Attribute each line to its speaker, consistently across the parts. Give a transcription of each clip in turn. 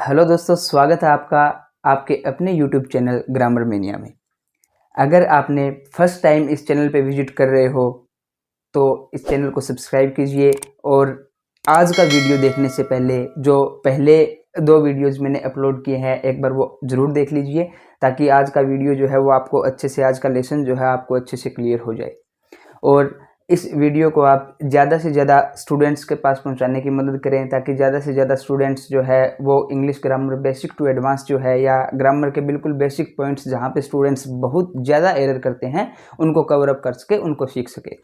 Speaker 1: Hello दोस्तों, स्वागत है आपका आपके अपने यूट्यूब चैनल ग्रामर मेनिया में। अगर आपने फर्स्ट टाइम इस चैनल पे विजिट कर रहे हो तो इस चैनल को सब्सक्राइब कीजिए और आज का वीडियो देखने से पहले जो पहले 2 वीडियोज़ मैंने अपलोड किए हैं एक बार वो ज़रूर देख लीजिए, ताकि आज का वीडियो जो है वो आपको अच्छे से, आज का लेसन जो है आपको अच्छे से क्लियर हो जाए। और इस वीडियो को आप ज़्यादा से ज़्यादा स्टूडेंट्स के पास पहुंचाने की मदद करें, ताकि ज़्यादा से ज़्यादा स्टूडेंट्स जो है वो English grammar basic to advance जो है, या ग्रामर के बिल्कुल बेसिक पॉइंट्स जहां पे स्टूडेंट्स बहुत ज़्यादा एरर करते हैं उनको कवर अप कर सके, उनको सीख सके।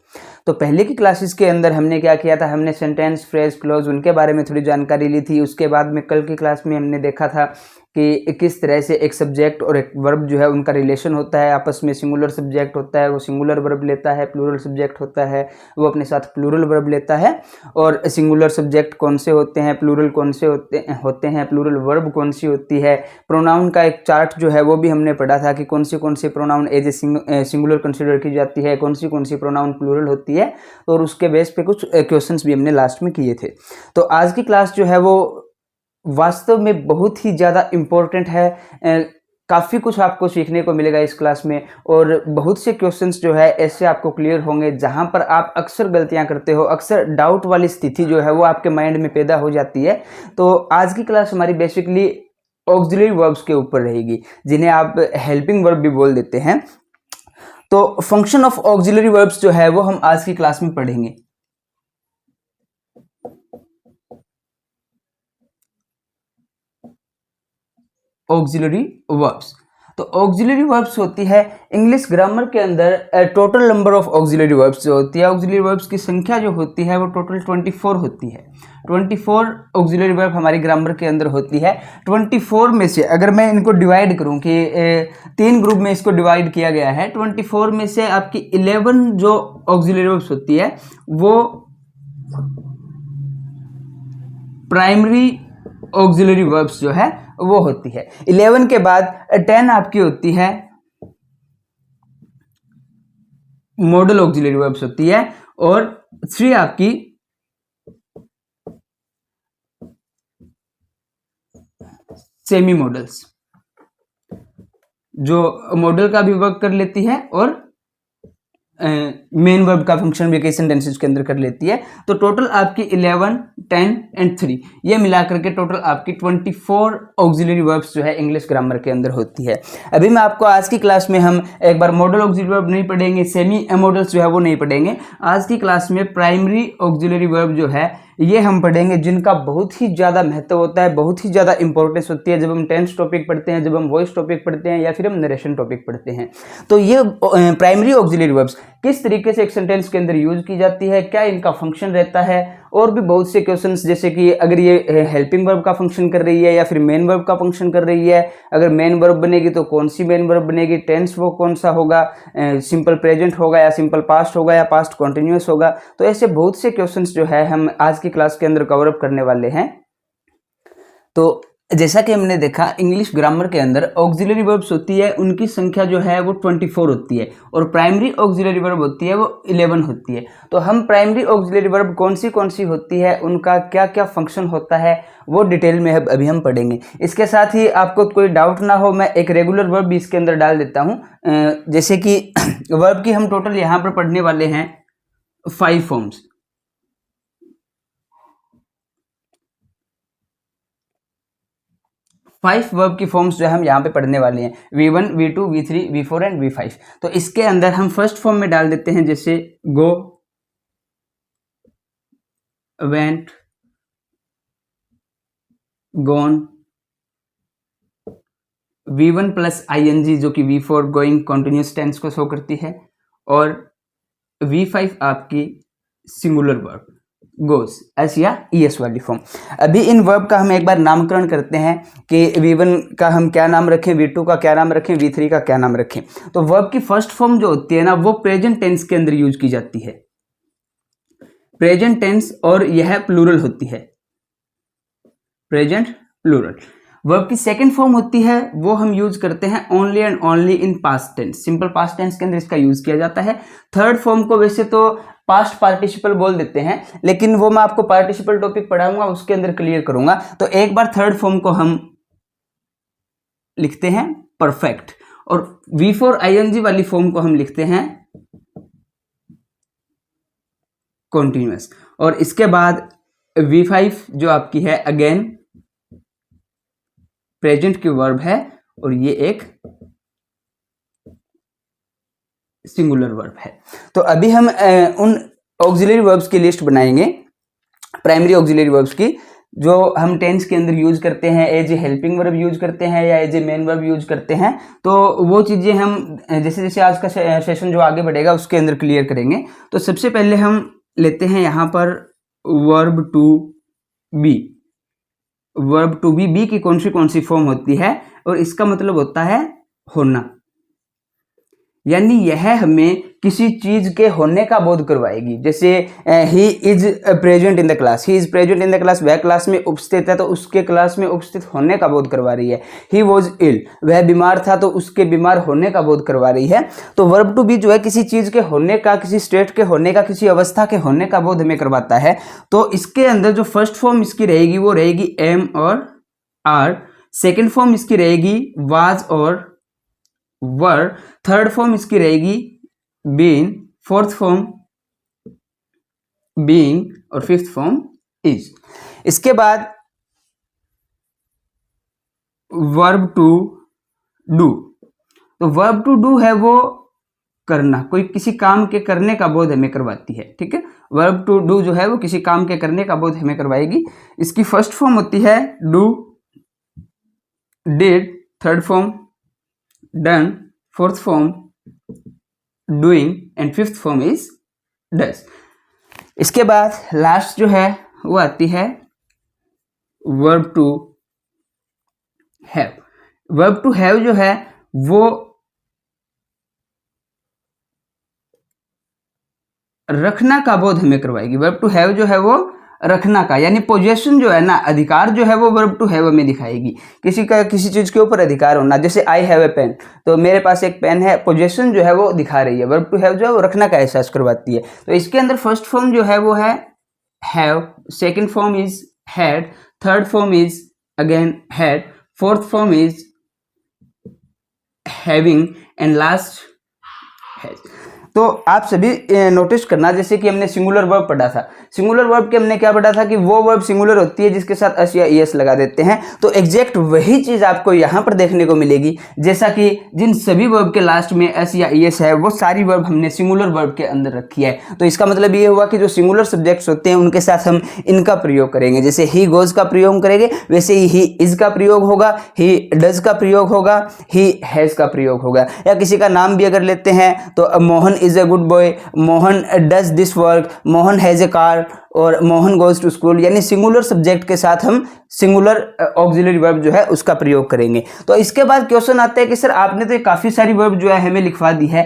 Speaker 1: तो पहले की क्लासेस के अंदर हमने क्या किया था, हमने सेंटेंस, फ्रेज, क्लोज उनके बारे में थोड़ी जानकारी ली थी। उसके बाद में कल की क्लास में हमने देखा था कि किस तरह से एक सब्जेक्ट और एक वर्ब जो है उनका रिलेशन होता है आपस में। सिंगुलर सब्जेक्ट होता है वो सिंगुलर वर्ब लेता है, प्लूरल सब्जेक्ट होता है वो अपने साथ प्लूरल वर्ब लेता है। और सिंगुलर सब्जेक्ट कौन से होते हैं, प्लूरल कौन से होते हैं, प्लूरल वर्ब कौन सी होती है। प्रोनाउन का एक चार्ट जो है वो भी हमने पढ़ा था कि कौन सी pronoun as a singular consider की जाती है, कौन सी प्रोनाउन प्लूरल होती है, और उसके बेस पे कुछ क्वेश्चंस भी हमने लास्ट में किए थे। तो आज की क्लास जो है वो वास्तव में बहुत ही ज़्यादा इम्पोर्टेंट है। काफ़ी कुछ आपको सीखने को मिलेगा इस क्लास में, और बहुत से क्वेश्चंस जो है ऐसे आपको क्लियर होंगे जहां पर आप अक्सर गलतियां करते हो, अक्सर डाउट वाली स्थिति जो है वो आपके माइंड में पैदा हो जाती है। तो आज की क्लास हमारी बेसिकली ऑक्सिलरी वर्ब्स के ऊपर रहेगी, जिन्हें आप हेल्पिंग वर्ब भी बोल देते हैं। तो फंक्शन ऑफ ऑक्सिलरी वर्ब्स जो है वो हम आज की क्लास में पढ़ेंगे। ऑक्सिलरी वर्ब्स, तो ऑक्सिलरी वर्ब्स होती है इंग्लिश ग्रामर के अंदर total number of auxiliary verbs जो होती है, ऑक्सिलरी वर्ब्स की संख्या जो होती है वो टोटल 24 होती है। 24 ऑक्सिलरी वर्ब हमारी ग्रामर के अंदर होती है। 24 में से अगर मैं इनको डिवाइड करूं कि 3 ग्रुप में इसको डिवाइड किया गया है, 24 में से आपकी 11 जो ऑक्सिलरी वर्ब्स होती है वो प्राइमरी ऑक्सिलरी वर्ब्स जो है वो होती है। 11 के बाद 10 आपकी होती है मॉडल ऑक्सिलरी वर्ब्स होती है, और 3 आपकी सेमी मॉडल्स, जो मॉडल का भी वर्क कर लेती है और मेन वर्ब का फंक्शन भी कई सेंटेंसेस के अंदर कर लेती है। तो टोटल आपकी 11, 10 एंड 3 ये मिलाकर के टोटल आपकी 24 ऑक्सिलरी वर्ब्स जो है इंग्लिश ग्रामर के अंदर होती है। अभी मैं आपको आज की क्लास में हम एक बार मॉडल ऑक्सिलरी वर्ब नहीं पढ़ेंगे, सेमी मॉडल्स जो है वो नहीं पढ़ेंगे। आज की क्लास में प्राइमरी ऑक्सिलरी वर्ब जो है ये हम पढ़ेंगे, जिनका बहुत ही ज़्यादा महत्व होता है, बहुत ही ज़्यादा इंपॉर्टेंस होती है जब हम टेंस टॉपिक पढ़ते हैं, जब हम वॉइस टॉपिक पढ़ते हैं, या फिर हम नरेशन टॉपिक पढ़ते हैं। तो ये प्राइमरी ऑक्सिलरी वर्ब्स किस तरीके से एक सेंटेंस के अंदर यूज की जाती है, क्या इनका फंक्शन रहता है, और भी बहुत से क्वेश्चंस, जैसे कि अगर ये हेल्पिंग वर्ब का फंक्शन कर रही है या फिर मेन वर्ब का फंक्शन कर रही है, अगर मेन वर्ब बनेगी तो कौन सी मेन वर्ब बनेगी, टेंस वो कौन सा होगा, सिंपल प्रेजेंट होगा या सिंपल पास्ट होगा या पास्ट कॉन्टिन्यूअस होगा। तो ऐसे बहुत से क्वेश्चंस जो है हम आज की क्लास के अंदर कवर अप करने वाले हैं। तो जैसा कि हमने देखा, इंग्लिश ग्रामर के अंदर ऑक्सिलरी वर्ब्स होती है, उनकी संख्या जो है वो 24 होती है, और प्राइमरी ऑक्सिलरी वर्ब होती है वो 11 होती है। तो हम प्राइमरी ऑक्सिलरी वर्ब कौन सी होती है, उनका क्या क्या फंक्शन होता है, वो डिटेल में अभी हम पढ़ेंगे। इसके साथ ही आपको कोई डाउट ना हो, मैं एक रेगुलर वर्ब भी इसके अंदर डाल देता हूँ। जैसे कि वर्ब की हम टोटल यहाँ पर पढ़ने वाले हैं 5 फॉर्म्स। 5 वर्ब की फॉर्म्स जो हम यहाँ पे पढ़ने वाले हैं, V1, V2, V3, V4 and V5। तो इसके अंदर हम फर्स्ट फॉर्म में डाल देते हैं, जैसे go, went, gone. V1 plus ING जो कि V4 गोइंग कॉन्टिन्यूस टेंस को शो करती है, और V5 आपकी सिंगुलर वर्ब गोस, एस या ES वाली फॉर्म। अभी इन वर्ब का हम एक बार नामकरण करते हैं कि V1 का हम क्या नाम रखें, V2 का क्या नाम रखें, V3 का क्या नाम रखें। तो वर्ब की फर्स्ट फॉर्म जो होती है ना, वो प्रेजेंट टेंस के अंदर यूज की जाती है, प्रेजेंट टेंस, और यह प्लूरल होती है, प्रेजेंट प्लूरल। वर्ब की सेकंड फॉर्म होती है वो हम यूज करते हैं only and only in past tense, simple past tense के अंदर इसका यूज किया जाता है। थर्ड फॉर्म को वैसे तो पास्ट पार्टिसिपल बोल देते हैं, लेकिन वो मैं आपको पार्टिसिपल टॉपिक पढ़ाऊंगा उसके अंदर क्लियर करूंगा। तो एक बार थर्ड फॉर्म को हम लिखते हैं परफेक्ट, और V4 ING वाली फॉर्म को हम लिखते हैं कॉन्टिन्यूअस। और इसके बाद V5 जो आपकी है अगेन प्रेजेंट की वर्ब है, और ये एक सिंगुलर वर्ब है। तो अभी हम उन ऑक्सिलरी वर्ब्स की लिस्ट बनाएंगे, प्राइमरी ऑक्सिलरी वर्ब्स की, जो हम टेंस के अंदर यूज करते हैं, as a helping verb use करते हैं या as a main verb use करते हैं। तो वो चीज़ें हम जैसे जैसे आज का सेशन जो आगे बढ़ेगा उसके अंदर क्लियर करेंगे। तो सबसे पहले हम लेते हैं यहाँ पर verb to be. Verb to be की कौन सी फॉर्म होती है, और इसका मतलब होता है होना, यानी यह हमें किसी चीज के होने का बोध करवाएगी। जैसे he is present in the class, he is present in the class, वह क्लास में उपस्थित है तो उसके क्लास में उपस्थित होने का बोध करवा रही है। ही वॉज इल, वह बीमार था तो उसके बीमार होने का बोध करवा रही है। तो वर्ब टू बी जो है किसी चीज के होने का, किसी स्टेट के होने का, किसी अवस्था के होने का बोध हमें करवाता है। तो इसके अंदर जो फर्स्ट फॉर्म इसकी रहेगी वो रहेगी एम और आर, सेकेंड फॉर्म इसकी रहेगी वाज और वर, थर्ड फॉर्म इसकी रहेगी बीन, फोर्थ फॉर्म बीइंग, और फिफ्थ फॉर्म इज। इसके बाद वर्ब टू डू। तो वर्ब टू डू है वो करना, कोई किसी काम के करने का बोध हमें करवाती है। ठीक है, वर्ब टू डू जो है वो किसी काम के करने का बोध हमें करवाएगी। इसकी फर्स्ट फॉर्म होती है do, did, third form done, fourth form doing, and fifth form is does. इसके बाद लास्ट जो है वो आती है verb to have. Verb to have जो है वो रखना का बोध हमें करवाएगी। वर्ब टू हैव जो है वो रखना का, यानी पोजेशन जो है ना, अधिकार जो है वो वर्ब टू हैव हमें दिखाएगी। किसी का किसी चीज के ऊपर अधिकार होना, जैसे आई हैव ए पेन, तो मेरे पास एक पेन है, पोजेशन जो है वो दिखा रही है। वर्ब टू हैव जो है वो रखना का एहसास करवाती है। तो इसके अंदर फर्स्ट फॉर्म जो है वो है have, second form is had, third form is again had, fourth form is having, and last has. तो आप सभी नोटिस करना, जैसे कि हमने सिंगुलर वर्ब पढ़ा था, सिंगुलर वर्ब के हमने क्या पढ़ा था कि वो वर्ब सिंगुलर होती है जिसके साथ एस या ईएस लगा देते हैं। तो एग्जैक्ट वही चीज आपको यहाँ पर देखने को मिलेगी, जैसा कि जिन सभी वर्ब के लास्ट में एस या ईएस है वो सारी वर्ब हमने सिंगुलर वर्ब के अंदर रखी है। तो इसका मतलब ये हुआ कि जो सिंगुलर सब्जेक्ट्स होते हैं उनके साथ हम इनका प्रयोग करेंगे। जैसे ही गोज का प्रयोग करेंगे वैसे ही इज का प्रयोग होगा, ही डज का प्रयोग होगा, ही हैज का प्रयोग होगा। या किसी का नाम भी अगर लेते हैं तो Mohan is a good boy, Mohan does this work, Mohan has a car, और मोहन गोज टू स्कूल, यानी सिंगुलर सब्जेक्ट के साथ हम सिंगुलर ऑक्सिलरी वर्ब जो है उसका प्रयोग करेंगे। तो इसके बाद क्वेश्चन आता है कि सर आपने तो काफ़ी सारी वर्ब जो है हमें लिखवा दी है,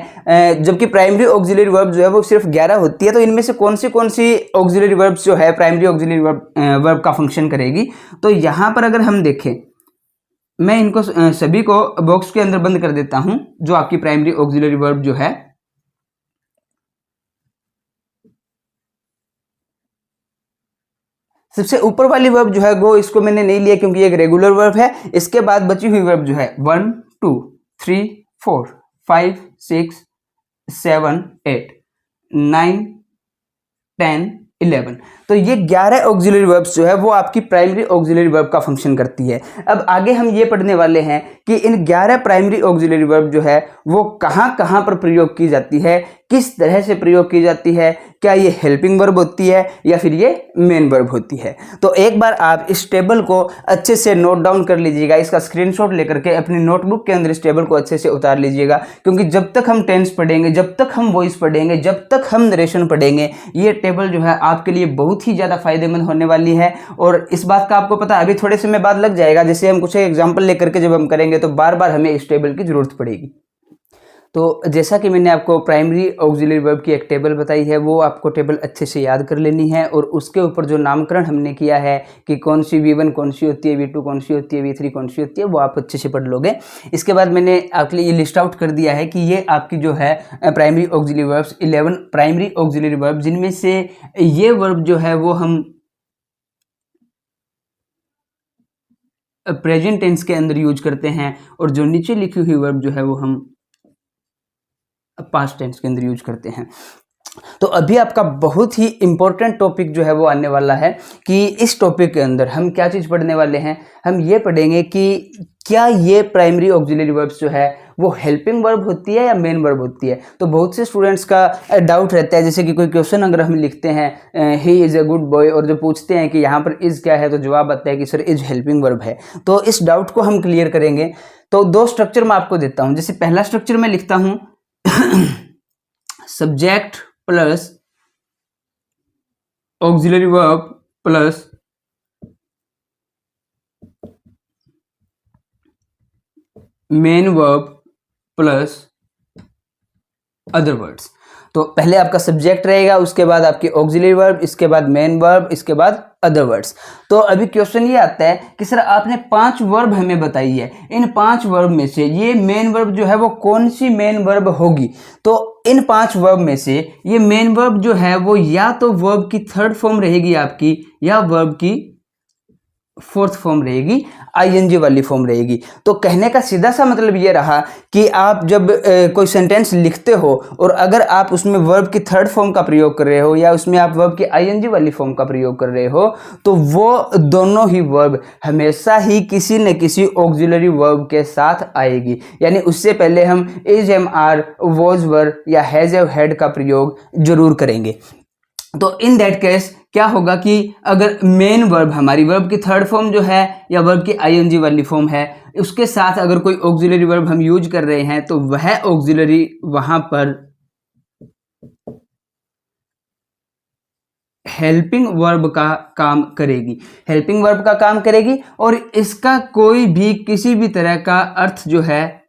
Speaker 1: जबकि प्राइमरी ऑक्सिलरी वर्ब जो है वो सिर्फ 11 होती है। तो इनमें से कौन सी ऑक्सिलरी वर्ब्स जो है प्राइमरी ऑक्सिलरी वर्ब का फंक्शन करेगी। तो यहाँ पर अगर हम देखें, मैं इनको सभी को बॉक्स के अंदर बंद कर देता हूँ, जो आपकी प्राइमरी ऑक्सिलरी वर्ब जो है। सबसे ऊपर वाली वर्ब जो है वो इसको मैंने नहीं लिया क्योंकि एक रेगुलर वर्ब है। इसके बाद बची हुई वर्ब जो है 1 2 3 4 5 6 7 8 9 10 11, तो ये 11 ऑक्सिलरी वर्ब्स जो है वो आपकी प्राइमरी ऑक्सिलरी वर्ब का फंक्शन करती है। अब आगे हम ये पढ़ने वाले हैं कि इन 11 प्राइमरी ऑक्सिलरी वर्ब जो है वो कहाँ कहाँ पर प्रयोग की जाती है, किस तरह से प्रयोग की जाती है, क्या ये हेल्पिंग वर्ब होती है या फिर ये मेन वर्ब होती है। तो एक बार आप इस टेबल को अच्छे से नोट डाउन कर लीजिएगा, इसका स्क्रीनशॉट लेकर के अपनी नोटबुक के अंदर इस टेबल को अच्छे से उतार लीजिएगा, क्योंकि जब तक हम टेंस पढ़ेंगे, जब तक हम वॉइस पढ़ेंगे, जब तक हम नरेशन पढ़ेंगे, ये टेबल जो है आपके लिए बहुत ही ज़्यादा फायदेमंद होने वाली है। और इस बात का आपको पता अभी थोड़े समय बाद लग जाएगा, जैसे हम कुछ एग्जाम्पल लेकर के जब हम करेंगे तो बार बार हमें इस टेबल की जरूरत पड़ेगी। तो जैसा कि मैंने आपको प्राइमरी ऑक्सिलरी वर्ब की एक टेबल बताई है, वो आपको टेबल अच्छे से याद कर लेनी है, और उसके ऊपर जो नामकरण हमने किया है कि कौन सी V1 कौन सी होती है, V2 कौन सी होती है, V3 कौन सी होती है, वो आप अच्छे से पढ़ लोगे। इसके बाद मैंने आपके लिए ये लिस्ट आउट कर दिया है कि ये आपकी जो है primary auxiliary verbs 11 primary auxiliary verb, जिनमें से ये वर्ब जो है वो हम प्रेजेंट टेंस के अंदर यूज करते हैं, और जो नीचे लिखी हुई वर्ब जो है वो हम पास्ट टेंस के अंदर यूज करते हैं। तो अभी आपका बहुत ही इम्पोर्टेंट टॉपिक जो है वो आने वाला है कि इस टॉपिक के अंदर हम क्या चीज़ पढ़ने वाले हैं। हम ये पढ़ेंगे कि क्या ये प्राइमरी ऑक्सिलरी वर्ब्स जो है वो हेल्पिंग वर्ब होती है या मेन वर्ब होती है। तो बहुत से स्टूडेंट्स का डाउट रहता है, जैसे कि कोई क्वेश्चन अगर हम लिखते हैं he is a good boy, और जो पूछते हैं कि यहाँ पर इज़ क्या है, तो जवाब आता है कि सर इज़ हेल्पिंग वर्ब है। तो इस डाउट को हम क्लियर करेंगे। तो दो स्ट्रक्चर मैं आपको देता हूँ। जैसे पहला स्ट्रक्चर मैं लिखता हूँ subject plus auxiliary verb plus main verb plus other words. तो पहले आपका सब्जेक्ट रहेगा, उसके बाद आपकी ऑक्सिलरी वर्ब, इसके बाद मेन वर्ब, इसके बाद अदर वर्ड्स। तो अभी क्वेश्चन ये आता है कि सर आपने 5 वर्ब हमें बताई है, इन 5 वर्ब में से ये मेन वर्ब जो है वो कौन सी मेन वर्ब होगी। तो इन 5 वर्ब में से ये मेन वर्ब जो है वो या तो वर्ब की थर्ड फॉर्म रहेगी आपकी, या वर्ब की फोर्थ फॉर्म रहेगी, आईएनजी वाली फॉर्म रहेगी। तो कहने का सीधा सा मतलब ये रहा कि आप जब कोई सेंटेंस लिखते हो और अगर आप उसमें वर्ब की थर्ड फॉर्म का प्रयोग कर रहे हो या उसमें आप वर्ब की आईएनजी वाली फॉर्म का प्रयोग कर रहे हो, तो वो दोनों ही वर्ब हमेशा ही किसी न किसी ऑक्सिलरी वर्ब के साथ आएगी। यानी उससे पहले हम इज, एम, आर, वॉज, वर या हैज, हैव, हैड का प्रयोग जरूर करेंगे। तो इन दैट केस क्या होगा कि अगर मेन वर्ब हमारी वर्ब की थर्ड फॉर्म जो है या वर्ब की आईएनजी वाली फॉर्म है, उसके साथ अगर कोई ऑक्सिलरी वर्ब हम यूज कर रहे हैं, तो वह ऑक्सिलरी वहां पर हेल्पिंग वर्ब का काम करेगी, हेल्पिंग वर्ब का काम करेगी, और इसका कोई भी किसी भी तरह का अर्थ जो है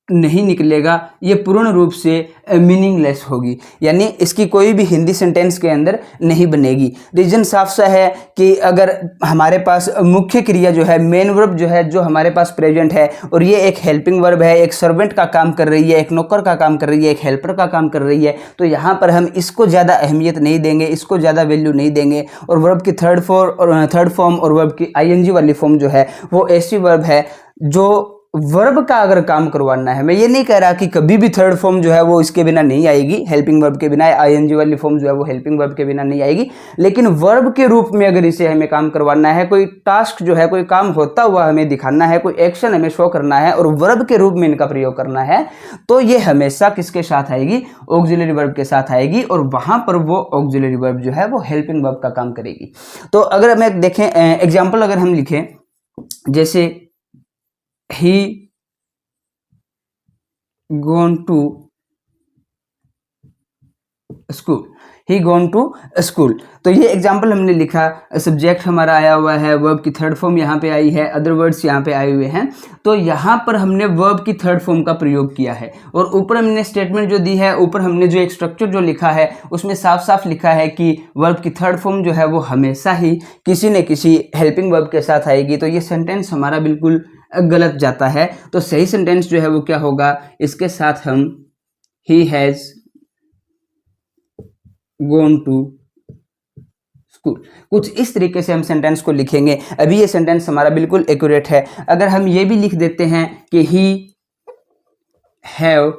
Speaker 1: नहीं निकलेगा, ये पूर्ण रूप से मीनिंगलेस होगी। यानी इसकी कोई भी हिंदी सेंटेंस के अंदर नहीं बनेगी। रीजन साफ सा है कि अगर हमारे पास मुख्य क्रिया जो है, मेन वर्ब जो है, जो हमारे पास प्रेजेंट है, और ये एक हेल्पिंग वर्ब है, एक सर्वेंट का काम कर रही है, एक नौकर का काम कर रही है, एक हेल्पर का काम कर रही है, तो यहाँ पर हम इसको ज़्यादा अहमियत नहीं देंगे, इसको ज़्यादा वैल्यू नहीं देंगे। और वर्ब की थर्ड फॉर्म और वर्ब की आईएनजी वाली फॉर्म जो है वो ऐसी वर्ब है जो वर्ब का अगर काम करवाना है, मैं ये नहीं कह रहा कि कभी भी थर्ड फॉर्म जो है वो इसके बिना नहीं आएगी, हेल्पिंग वर्ब के बिना, आईएनजी वाली फॉर्म जो है वो हेल्पिंग वर्ब के बिना नहीं आएगी, लेकिन वर्ब के रूप में अगर इसे हमें काम करवाना है, कोई टास्क जो है, कोई काम होता हुआ हमें दिखाना है, कोई एक्शन हमें शो करना है और वर्ब के रूप में इनका प्रयोग करना है, तो ये हमेशा किसके साथ आएगी, ऑक्सिलरी वर्ब के साथ आएगी, और वहां पर वो ऑक्सिलरी वर्ब जो है वो हेल्पिंग वर्ब का काम करेगी। तो अगर हमें देखें एग्जाम्पल अगर हम लिखें, जैसे he gone to school, he gone to school। तो ये एग्जाम्पल हमने लिखा, सब्जेक्ट हमारा आया हुआ है, वर्ब की थर्ड फॉर्म यहाँ पे आई है, अदर वर्ड्स यहाँ पे आए हुए हैं। तो यहाँ पर हमने वर्ब की थर्ड फॉर्म का प्रयोग किया है, और ऊपर हमने स्टेटमेंट जो दी है, ऊपर हमने जो एक स्ट्रक्चर जो लिखा है उसमें साफ साफ लिखा है कि वर्ब की थर्ड फॉर्म जो है वो हमेशा ही किसी न किसी हेल्पिंग वर्ब के साथ आएगी। तो ये सेंटेंस हमारा बिल्कुल गलत जाता है। तो सही सेंटेंस जो है वो क्या होगा, इसके साथ हम he has gone to school, कुछ इस तरीके से हम सेंटेंस को लिखेंगे। अभी ये सेंटेंस हमारा बिल्कुल एक्यूरेट है। अगर हम ये भी लिख देते हैं कि he have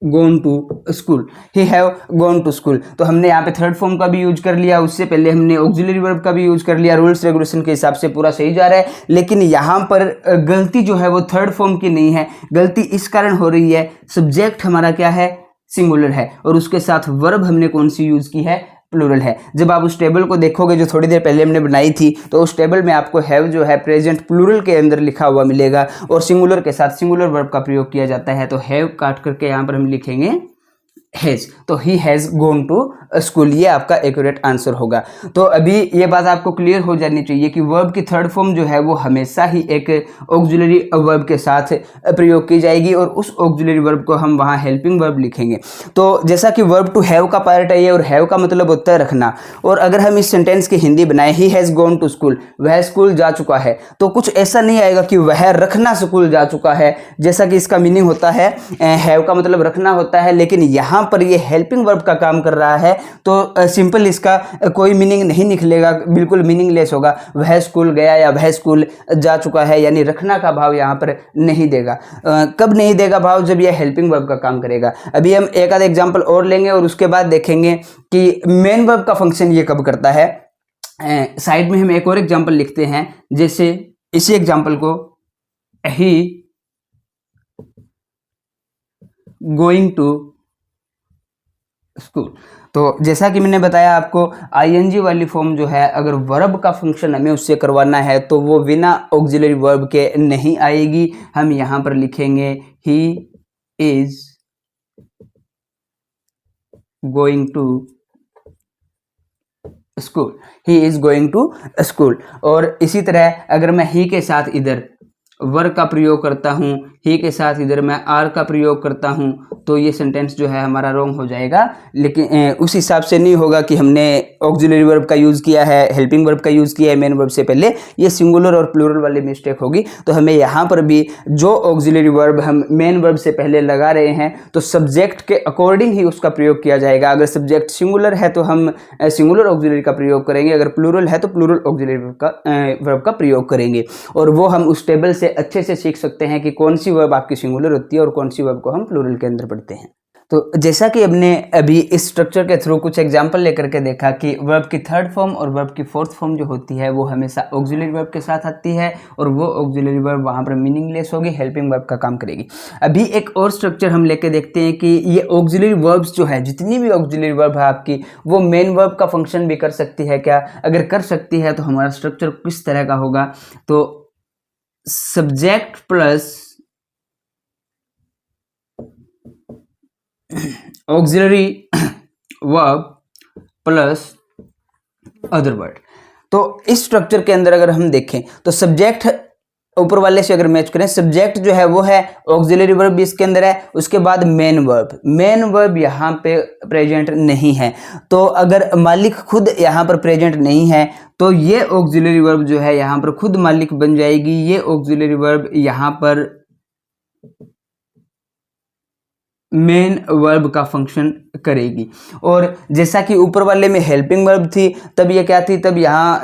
Speaker 1: gone to school, he have gone to school, तो हमने यहाँ पे थर्ड फॉर्म का भी यूज कर लिया, उससे पहले हमने ऑक्सिलरी वर्ब का भी यूज कर लिया। रूल्स रेगुलेशन के हिसाब से पूरा सही जा रहा है, लेकिन यहाँ पर गलती जो है वो थर्ड फॉर्म की नहीं है। गलती इस कारण हो रही है, सब्जेक्ट हमारा क्या है, सिंगुलर है, और उसके साथ वर्ब हमने कौन सी यूज की है, प्लूरल है। जब आप उस टेबल को देखोगे जो थोड़ी देर पहले हमने बनाई थी, तो उस टेबल में आपको हैव जो है प्रेजेंट प्लूरल के अंदर लिखा हुआ मिलेगा, और सिंगुलर के साथ सिंगुलर वर्ब का प्रयोग किया जाता है। तो हैव काट करके यहाँ पर हम लिखेंगे हैज, तो he has gone to school, ये आपका एक्यूरेट आंसर होगा। तो अभी ये बात आपको क्लियर हो जानी चाहिए कि वर्ब की थर्ड फॉर्म जो है वो हमेशा ही एक ऑक्सिलरी वर्ब के साथ प्रयोग की जाएगी, और उस ऑक्सिलरी वर्ब को हम वहाँ हेल्पिंग वर्ब लिखेंगे। तो जैसा कि वर्ब टू हैव का पार्ट है ये, और हैव का मतलब होता है रखना, और अगर हम इस सेंटेंस की हिंदी बनाए, he has gone to school, वह स्कूल जा चुका है, तो कुछ ऐसा नहीं आएगा कि वह रखना स्कूल जा चुका है, जैसा कि इसका मीनिंग होता है। हैव का मतलब रखना होता है, लेकिन यहाँ पर ये हेल्पिंग वर्ब का काम कर रहा है, तो सिंपल इसका कोई मीनिंग नहीं निकलेगा, बिल्कुल मीनिंगलेस होगा। वह स्कूल गया या वह स्कूल जा चुका है, यानी रखना का भाव यहाँ पर नहीं देगा। कब नहीं देगा भाव? जब यह हेल्पिंग वर्ब का काम करेगा। अभी हम एक आध एग्जाम्पल और लेंगे और उसके बाद देखेंगे कि मेन वर्ब का फंक्शन ये कब करता है। साइड में हम एक और एग्जाम्पल लिखते हैं, जैसे इसी एग्जाम्पल को, ही गोइंग टू स्कूल। तो जैसा कि मैंने बताया आपको, आईएनजी वाली फॉर्म जो है, अगर वर्ब का फंक्शन हमें उससे करवाना है तो वो बिना ऑक्सिलरी वर्ब के नहीं आएगी। हम यहां पर लिखेंगे he is going to school, he is going to school. और इसी तरह अगर मैं ही के साथ इधर वर्ब का प्रयोग करता हूँ, ही के साथ इधर मैं आर का प्रयोग करता हूँ, तो ये सेंटेंस जो है हमारा रॉन्ग हो जाएगा। लेकिन उस हिसाब से नहीं होगा कि हमने ऑक्सिलरी वर्ब का यूज़ किया है, हेल्पिंग वर्ब का यूज़ किया है मेन वर्ब से पहले, ये सिंगुलर और प्लूरल वाली मिस्टेक होगी। तो हमें यहाँ पर भी जो ऑक्सिलरी वर्ब हम मेन वर्ब से पहले लगा रहे हैं, तो सब्जेक्ट के अकॉर्डिंग ही उसका प्रयोग किया जाएगा। अगर सब्जेक्ट सिंगुलर है तो हम सिंगुलर ऑक्सिलरी का प्रयोग करेंगे, अगर प्लूरल है तो प्लूरल ऑक्सिलरी वर्ब का प्रयोग करेंगे। और वो हम उस टेबल से अच्छे से सीख सकते हैं कि कौन सी वर्ब आपकी सिंगुलर होती है और कौन सी वर्ब को हम प्लूरल के अंदर पढ़ते हैं। तो जैसा कि हमने अभी इस स्ट्रक्चर के थ्रू कुछ एग्जांपल लेकर के देखा कि वर्ब की थर्ड फॉर्म और वर्ब की फोर्थ फॉर्म जो होती है वो हमेशा ऑक्सिलरी वर्ब के साथ आती है, और वो ऑक्सिलरी वर्ब वहाँ पर मीनिंगलेस होगी, हेल्पिंग वर्ब का काम करेगी। अभी एक और स्ट्रक्चर हम लेके देखते हैं कि ये ऑक्सिलरी वर्ब्स जो है, जितनी भी ऑक्सिलरी वर्ब है आपकी, वो मेन वर्ब का फंक्शन भी कर सकती है क्या? अगर कर सकती है तो हमारा स्ट्रक्चर किस तरह का होगा? तो subject plus auxiliary verb plus other word. तो इस स्ट्रक्चर के अंदर अगर हम देखें तो सब्जेक्ट ऊपर वाले से अगर मैच करें, सब्जेक्ट जो है वो है, ऑक्सिलरी वर्ब भी इसके अंदर है, उसके बाद मेन वर्ब यहाँ पे प्रेजेंट नहीं है। तो अगर मालिक खुद यहाँ पर प्रेजेंट नहीं है तो ये ऑक्सिलरी वर्ब जो है यहाँ पर खुद मालिक बन जाएगी। ये ऑक्सिलरी वर्ब यहाँ पर मेन वर्ब का फंक्शन करेगी। और जैसा कि ऊपर वाले में हेल्पिंग वर्ब थी, तब ये क्या थी? तब यहाँ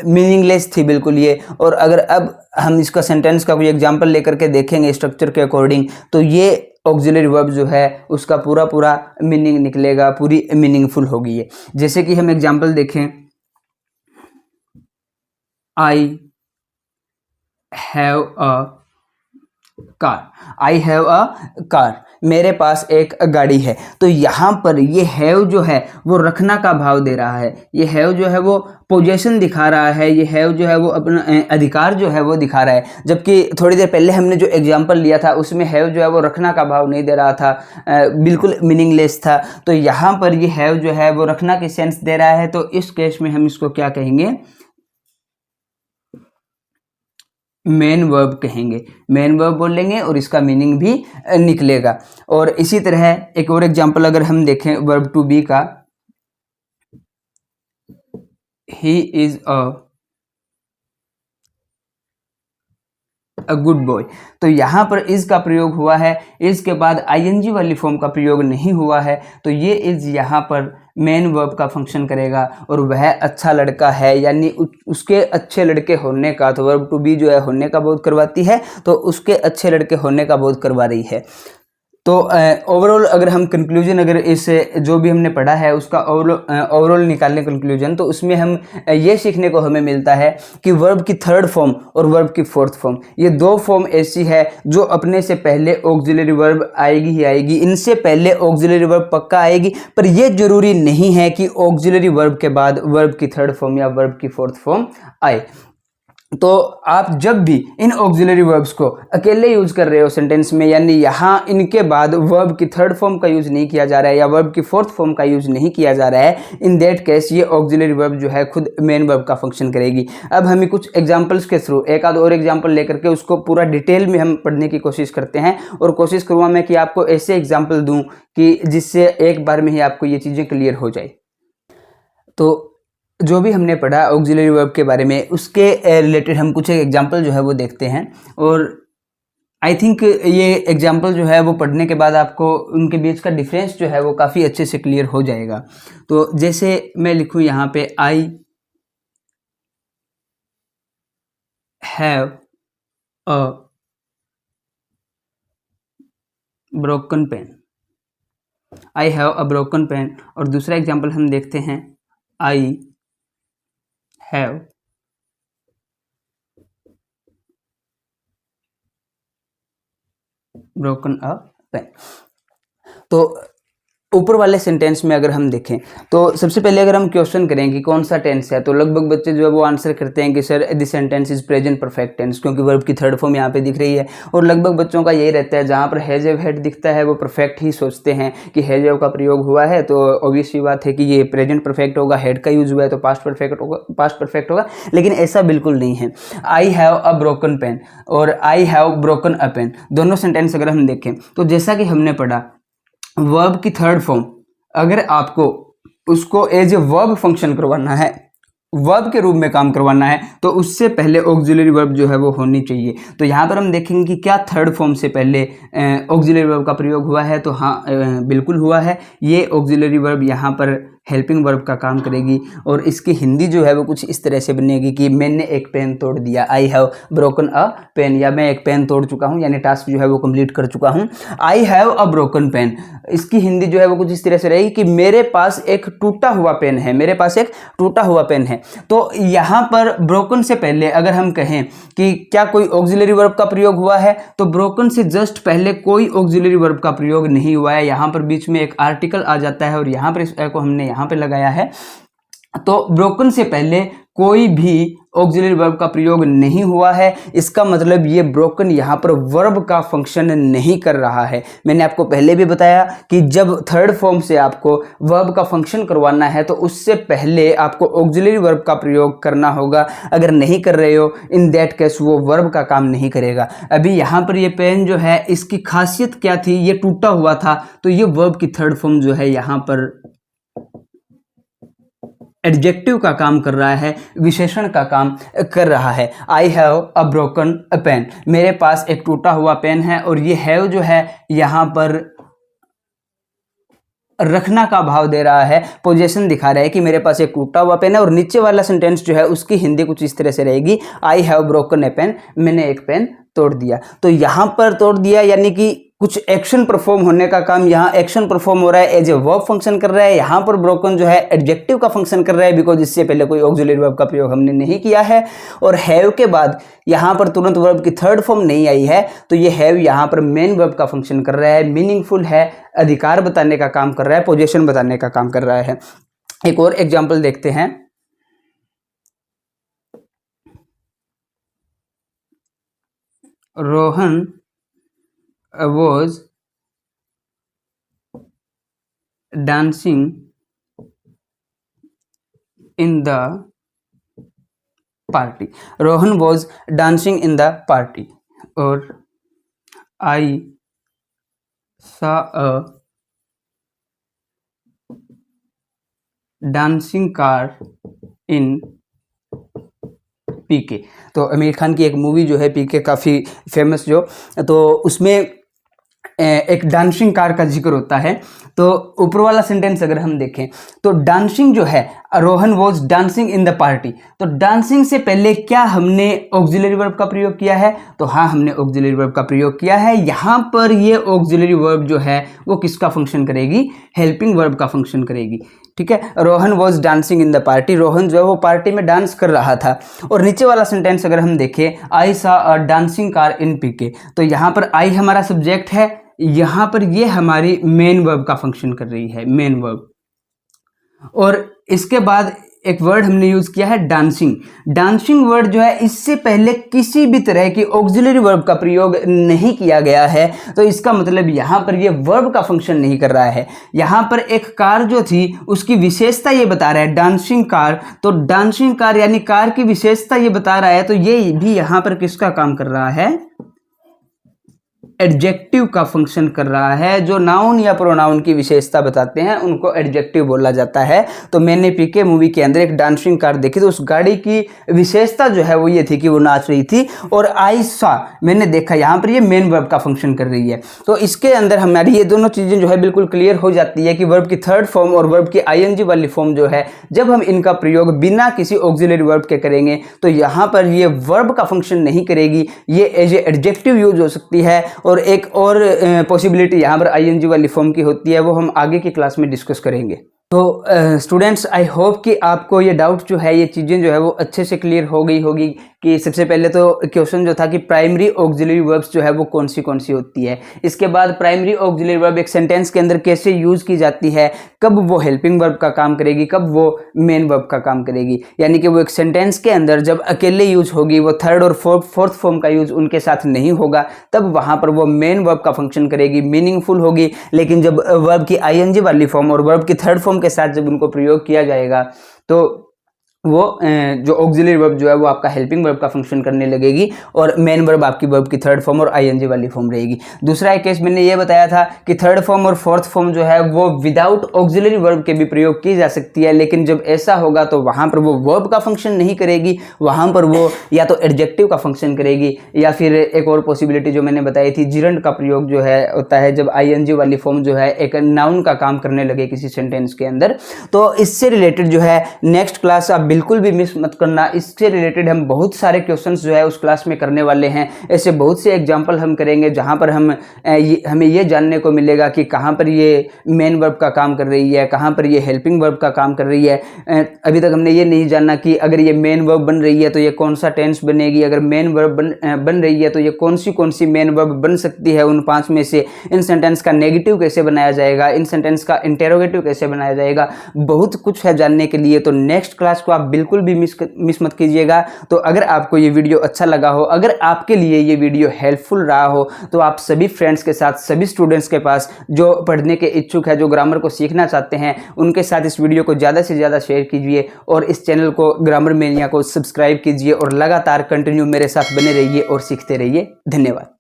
Speaker 1: मीनिंगलेस थी बिल्कुल ये। और अगर अब हम इसका सेंटेंस का कोई एग्जांपल लेकर के देखेंगे स्ट्रक्चर के अकॉर्डिंग, तो ये ऑक्सिलरी वर्ब जो है उसका पूरा मीनिंग निकलेगा, पूरी मीनिंगफुल होगी ये। जैसे कि हम एग्जांपल देखें, आई have a car, I have a car, मेरे पास एक गाड़ी है। तो यहाँ पर ये हैव जो है वो रखना का भाव दे रहा है, ये हैव जो है वो पोजेशन दिखा रहा है, ये हैव जो है वो अपना अधिकार जो है वो दिखा रहा है। जबकि थोड़ी देर पहले हमने जो एग्जांपल लिया था उसमें हैव जो है वो रखना का भाव नहीं दे रहा था, बिल्कुल मीनिंगलेस था। तो यहाँ पर ये हैव जो है वो रखना की सेंस दे रहा है। तो इस केस में हम इसको क्या कहेंगे? मेन वर्ब कहेंगे, मेन वर्ब बोलेंगे और इसका मीनिंग भी निकलेगा। और इसी तरह एक और एग्जांपल अगर हम देखें वर्ब टू बी का, he is a good boy. तो यहाँ पर इज का प्रयोग हुआ है, इज के बाद आईएनजी वाली फॉर्म का प्रयोग नहीं हुआ है। तो ये इज यहाँ पर मेन वर्ब का फंक्शन करेगा। और वह अच्छा लड़का है, यानी उसके अच्छे लड़के होने का, तो वर्ब टू बी जो है होने का बोध करवाती है, तो उसके अच्छे लड़के होने का बोध करवा रही है। तो ओवरऑल अगर हम कंक्लूजन, अगर इस जो भी हमने पढ़ा है उसका ओवरऑल निकालने कंक्लूजन, तो उसमें हम ये सीखने को हमें मिलता है कि वर्ब की थर्ड फॉर्म और वर्ब की फोर्थ फॉर्म, ये दो फॉर्म ऐसी है जो अपने से पहले ऑक्सिलरी वर्ब आएगी ही आएगी। इनसे पहले ऑक्सिलरी वर्ब पक्का आएगी, पर यह जरूरी नहीं है कि ऑक्सिलरी वर्ब के बाद वर्ब की थर्ड फॉर्म या वर्ब की फोर्थ फॉर्म आए। तो आप जब भी इन ऑक्सिलरी वर्ब्स को अकेले यूज कर रहे हो सेंटेंस में, यानी यहाँ इनके बाद वर्ब की थर्ड फॉर्म का यूज नहीं किया जा रहा है या वर्ब की फोर्थ फॉर्म का यूज नहीं किया जा रहा है, इन दैट केस ये ऑक्सिलरी वर्ब जो है खुद मेन वर्ब का फंक्शन करेगी। अब हमें कुछ एग्जांपल्स के थ्रू एक आध और एग्जांपल लेकर के उसको पूरा डिटेल में हम पढ़ने की कोशिश करते हैं, और कोशिश करूँगा मैं कि आपको ऐसे एग्जाम्पल दूँ कि जिससे एक बार में ही आपको ये चीज़ें क्लियर हो जाए। तो जो भी हमने पढ़ा ऑक्सिलरी वर्ब के बारे में, उसके रिलेटेड हम कुछ एग्जांपल जो है वो देखते हैं। और आई थिंक ये एग्जाम्पल जो है वो पढ़ने के बाद आपको उनके बीच का डिफरेंस जो है वो काफ़ी अच्छे से क्लियर हो जाएगा। तो जैसे मैं लिखूँ यहाँ पे I have a broken pen, I have a broken pen. और दूसरा एग्जाम्पल हम देखते हैं, I have broken a pen. तो ऊपर वाले सेंटेंस में अगर हम देखें तो सबसे पहले अगर हम क्वेश्चन करें कि कौन सा टेंस है, तो लगभग बच्चे जो है वो आंसर करते हैं कि sir this sentence is present perfect tense, क्योंकि वर्ब की थर्ड फॉर्म यहाँ पे दिख रही है। और लगभग बच्चों का यही रहता है, जहाँ पर हैज हैव हैड दिखता है वो परफेक्ट ही सोचते हैं कि हैज हैव का प्रयोग हुआ है तो ऑब्वियस सी बात है कि ये प्रेजेंट परफेक्ट होगा, हैड का यूज हुआ है तो पास्ट परफेक्ट होगा। लेकिन ऐसा बिल्कुल नहीं है। I have a broken pen और I have broken a pen, दोनों सेंटेंस अगर हम देखें तो जैसा कि हमने पढ़ा, वर्ब की थर्ड फॉर्म अगर आपको उसको एज ए वर्ब फंक्शन करवाना है, वर्ब के रूप में काम करवाना है, तो उससे पहले ऑक्सिलरी वर्ब जो है वो होनी चाहिए। तो यहाँ पर हम देखेंगे कि क्या थर्ड फॉर्म से पहले ऑक्सिलरी वर्ब का प्रयोग हुआ है, तो हाँ बिल्कुल हुआ है। ये ऑक्सिलरी वर्ब यहाँ पर हेल्पिंग वर्ब का काम करेगी और इसकी हिंदी जो है वो कुछ इस तरह से बनेगी कि मैंने एक पेन तोड़ दिया, I have broken a pen, या मैं एक पेन तोड़ चुका हूँ, यानी टास्क जो है वो कंप्लीट कर चुका हूँ। I have a broken pen, इसकी हिंदी जो है वो कुछ इस तरह से रहेगी कि मेरे पास एक टूटा हुआ पेन है, मेरे पास एक टूटा हुआ पेन है। तो यहाँ पर ब्रोकन से पहले अगर हम कहें कि क्या कोई ऑक्सिलरी वर्ब का प्रयोग हुआ है, तो ब्रोकन से जस्ट पहले कोई ऑक्सिलरी वर्ब का प्रयोग नहीं हुआ है। यहाँ पर बीच में एक आर्टिकल आ जाता है और यहाँ पर इस को हमने यहाँ पे लगाया है। तो ब्रोकन से पहले कोई भी ऑक्सिलरी वर्ब का प्रयोग नहीं हुआ है। इसका मतलब ये ब्रोकन यहाँ पर वर्ब का फंक्शन नहीं कर रहा है। मैंने आपको पहले भी बताया कि जब थर्ड फॉर्म से आपको वर्ब का फंक्शन करवाना है तो उससे पहले आपको ऑक्सिलरी वर्ब का प्रयोग करना होगा। अगर नहीं कर रहे हो, इन दैट केस वो वर्ब का काम नहीं करेगा। अभी यहाँ पर ये पेन जो है, इसकी खासियत क्या थी, ये टूटा हुआ था, तो ये वर्ब की थर्ड फॉर्म जो है यहाँ पर एडजेक्टिव का काम कर रहा है, विशेषण का काम कर रहा है। I have a broken a pen, मेरे पास एक टूटा हुआ पेन है, और ये हैव जो है यहाँ पर रखना का भाव दे रहा है, पोजीशन दिखा रहा है कि मेरे पास एक टूटा हुआ पेन है। और नीचे वाला सेंटेंस जो है उसकी हिंदी कुछ इस तरह से रहेगी, I have broken a pen, मैंने एक पेन तोड़ दिया। तो यहाँ पर तोड़ दिया यानी कि कुछ एक्शन परफॉर्म होने का काम, यहाँ एक्शन परफॉर्म हो रहा है, एज ए वर्ब फंक्शन कर रहा है। यहाँ पर ब्रोकन जो है एडजेक्टिव का फंक्शन कर रहा है, बिकॉज इससे पहले कोई ऑक्सिलरी वर्ब का प्रयोग हमने नहीं किया है। और हैव के बाद यहाँ पर तुरंत वर्ब की थर्ड फॉर्म नहीं आई है, तो ये हैव यहाँ पर मेन वर्ब का फंक्शन कर रहा है, मीनिंगफुल है, अधिकार बताने का काम कर रहा है, पोजीशन बताने का काम कर रहा है। एक और एग्जाम्पल देखते हैं, Rohan was dancing in the party, Rohan was dancing in the party। और I saw a dancing car in पीके। तो आमिर खान की एक मूवी जो है पीके, काफ़ी फेमस जो, तो उसमें एक डांसिंग कार का जिक्र होता है। तो ऊपर वाला सेंटेंस अगर हम देखें तो डांसिंग जो है, Rohan was dancing in the party, तो डांसिंग से पहले क्या हमने ऑक्सिलरी वर्ब का प्रयोग किया है, तो हाँ हमने ऑक्सिलरी वर्ब का प्रयोग किया है। यहाँ पर ये ऑक्सिलरी वर्ब जो है वो किसका फंक्शन करेगी, हेल्पिंग वर्ब का फंक्शन करेगी। ठीक है, Rohan was dancing in the party, Rohan जो है वो पार्टी में डांस कर रहा था। और नीचे वाला सेंटेंस अगर हम देखें, आई सा अ डांसिंग कार इन पीके, तो यहाँ पर आई हमारा सब्जेक्ट है, यहाँ पर ये हमारी मेन वर्ब का फंक्शन कर रही है, मेन वर्ब। और इसके बाद एक वर्ड हमने यूज किया है डांसिंग। डांसिंग वर्ड जो है इससे पहले किसी भी तरह की ऑक्सिलरी वर्ब का प्रयोग नहीं किया गया है, तो इसका मतलब यहाँ पर ये वर्ब का फंक्शन नहीं कर रहा है। यहाँ पर एक कार जो थी उसकी विशेषता ये बता रहा है, डांसिंग कार, तो डांसिंग कार यानी कार की विशेषता ये बता रहा है, तो ये भी यहाँ पर किसका काम कर रहा है, एडजेक्टिव का फंक्शन कर रहा है। जो नाउन या प्रोनाउन की विशेषता बताते हैं उनको एडजेक्टिव बोला जाता है। तो मैंने पीके मूवी के अंदर एक डांसिंग कार देखी, तो उस गाड़ी की विशेषता जो है वो ये थी कि वो नाच रही थी, और आई सॉ, मैंने देखा, यहाँ पर ये मेन वर्ब का फंक्शन कर रही है। तो इसके अंदर हमारी ये दोनों चीज़ें जो है बिल्कुल क्लियर हो जाती है कि वर्ब की थर्ड फॉर्म और वर्ब की आईएनजी वाली फॉर्म जो है, जब हम इनका प्रयोग बिना किसी ऑक्सिलरी वर्ब के करेंगे तो यहाँ पर ये वर्ब का फंक्शन नहीं करेगी, ये एज ए एडजेक्टिव यूज हो सकती है। और एक और पॉसिबिलिटी यहाँ पर आईएनजी वाली फॉर्म की होती है, वो हम आगे की क्लास में डिस्कस करेंगे। तो स्टूडेंट्स, आई होप कि आपको ये डाउट जो है, ये चीज़ें जो है वो अच्छे से क्लियर हो गई होगी कि सबसे पहले तो क्वेश्चन जो था कि प्राइमरी ऑक्सिलरी वर्ब्स जो है वो कौन सी होती है। इसके बाद प्राइमरी ऑक्सिलरी वर्ब एक सेंटेंस के अंदर कैसे यूज़ की जाती है, कब वो हेल्पिंग वर्ब का काम करेगी, कब वो मेन वर्ब का काम करेगी। यानी कि वो एक सेंटेंस के अंदर जब अकेले यूज होगी, वो थर्ड और फोर्थ फॉर्म का यूज उनके साथ नहीं होगा, तब वहाँ पर वो मेन वर्ब का फंक्शन करेगी, मीनिंगफुल होगी। लेकिन जब वर्ब की आईएनजी वाली फॉर्म और वर्ब की थर्ड फॉर्म के साथ जब उनको प्रयोग किया जाएगा तो वो जो ऑक्सिलरी वर्ब जो है वो आपका हेल्पिंग वर्ब का फंक्शन करने लगेगी, और मेन वर्ब आपकी वर्ब की थर्ड फॉर्म और आईएनजी वाली फॉर्म रहेगी। दूसरा एक केस मैंने ये बताया था कि थर्ड फॉर्म और फोर्थ फॉर्म जो है वो विदाउट ऑक्सिलरी वर्ब के भी प्रयोग की जा सकती है, लेकिन जब ऐसा होगा तो वहाँ पर वो वर्ब का फंक्शन नहीं करेगी, वहाँ पर वो या तो एडजेक्टिव का फंक्शन करेगी, या फिर एक और पॉसिबिलिटी जो मैंने बताई थी, जिरंड का प्रयोग जो है होता है जब आईएनजी वाली फॉर्म जो है एक नाउन का काम करने लगे किसी सेंटेंस के अंदर। तो इससे रिलेटेड जो है नेक्स्ट क्लास आप बिल्कुल भी मिस मत करना। इससे रिलेटेड हम बहुत सारे क्वेश्चंस जो है उस क्लास में करने वाले हैं। ऐसे बहुत से एग्जांपल हम करेंगे जहां पर हमें ये जानने को मिलेगा कि कहां पर ये मेन वर्ब का काम कर रही है, कहां पर ये हेल्पिंग वर्ब का काम कर रही है। अभी तक हमने ये नहीं जाना कि अगर ये मेन वर्ब बन रही है तो ये कौन सा टेंस बनेगी, अगर मेन वर्ब बन रही है तो ये कौन सी मेन वर्ब बन सकती है उन 5 में से। इन सेंटेंस का नेगेटिव कैसे बनाया जाएगा, इन सेंटेंस का इंटेरोगेटिव कैसे बनाया जाएगा, बहुत कुछ है जानने के लिए। तो नेक्स्ट क्लास को आप बिल्कुल भी मिस मत कीजिएगा। तो अगर आपको ये वीडियो अच्छा लगा हो, अगर आपके लिए ये वीडियो हेल्पफुल रहा हो, तो आप सभी फ्रेंड्स के साथ, सभी स्टूडेंट्स के पास जो पढ़ने के इच्छुक है, जो ग्रामर को सीखना चाहते हैं, उनके साथ इस वीडियो को ज़्यादा से ज़्यादा शेयर कीजिए, और इस चैनल को ग्रामर मेनिया को सब्सक्राइब कीजिए, और लगातार कंटिन्यू मेरे साथ बने रहिए और सीखते रहिए। धन्यवाद।